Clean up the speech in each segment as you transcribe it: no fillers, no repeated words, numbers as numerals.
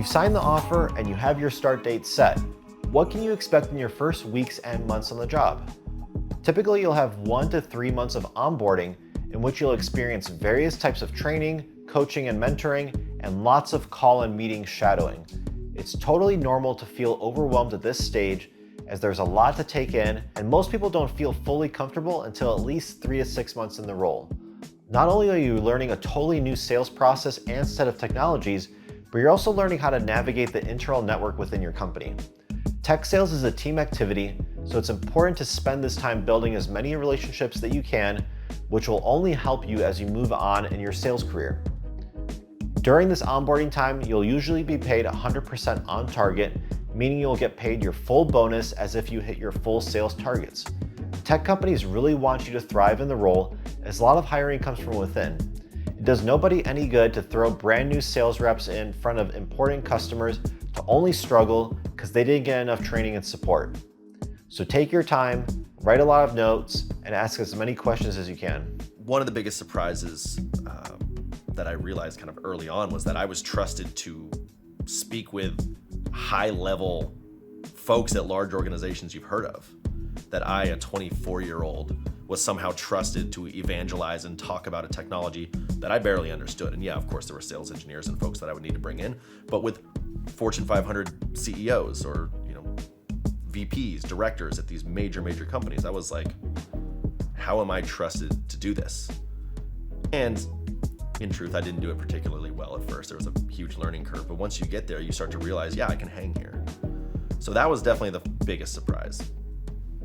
you've signed the offer and you have your start date set, what can you expect in your first weeks and months on the job? Typically, you'll have 1 to 3 months of onboarding in which you'll experience various types of training, coaching and mentoring, and lots of call and meeting shadowing. It's totally normal to feel overwhelmed at this stage as there's a lot to take in, and most people don't feel fully comfortable until at least 3 to 6 months in the role. Not only are you learning a totally new sales process and set of technologies, but you're also learning how to navigate the internal network within your company. Tech sales is a team activity, so it's important to spend this time building as many relationships that you can, which will only help you as you move on in your sales career. During this onboarding time, you'll usually be paid 100% on target, meaning you'll get paid your full bonus as if you hit your full sales targets. Tech companies really want you to thrive in the role, as a lot of hiring comes from within. It does nobody any good to throw brand new sales reps in front of important customers to only struggle because they didn't get enough training and support. So take your time, write a lot of notes, and ask as many questions as you can. One of the biggest surprises that I realized kind of early on was that I was trusted to speak with high-level folks at large organizations you've heard of. That I, a 24-year-old, was somehow trusted to evangelize and talk about a technology that I barely understood. And yeah, of course, there were sales engineers and folks that I would need to bring in, but with Fortune 500 CEOs or VPs, directors at these major companies, I was like, how am I trusted to do this? And in truth, I didn't do it particularly well at first. There was a huge learning curve, but once you get there, you start to realize, yeah, I can hang here. So that was definitely the biggest surprise,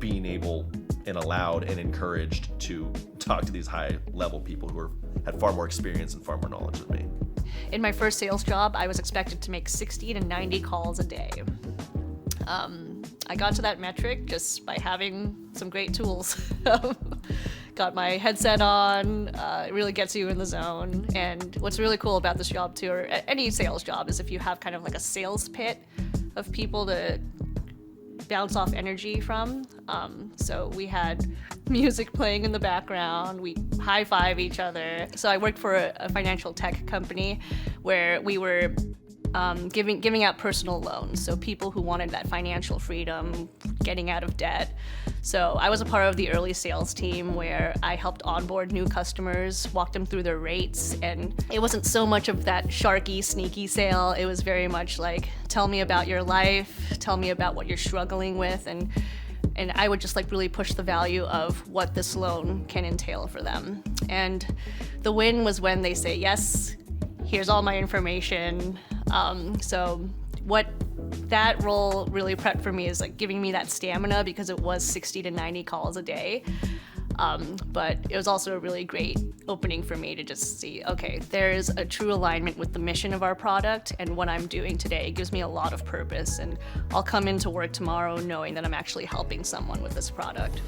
being able and allowed and encouraged to talk to these high-level people who had far more experience and far more knowledge than me. In my first sales job, I was expected to make 60 to 90 calls a day. I got to that metric just by having some great tools. Got my headset on, it really gets you in the zone. And what's really cool about this job too, or any sales job, is if you have kind of like a sales pit of people to bounce off energy from. So we had music playing in the background, we high-five each other. So I worked for a financial tech company where we were giving out personal loans, so people who wanted that financial freedom, getting out of debt. So I was a part of the early sales team where I helped onboard new customers, walked them through their rates, and it wasn't so much of that sharky, sneaky sale. It was very much like, tell me about your life, tell me about what you're struggling with, and I would just like really push the value of what this loan can entail for them. And the win was when they say, yes, here's all my information. So what that role really prepped for me is like giving me that stamina, because it was 60 to 90 calls a day. But it was also a really great opening for me to just see, okay, there's a true alignment with the mission of our product, and what I'm doing today gives me a lot of purpose, and I'll come into work tomorrow knowing that I'm actually helping someone with this product.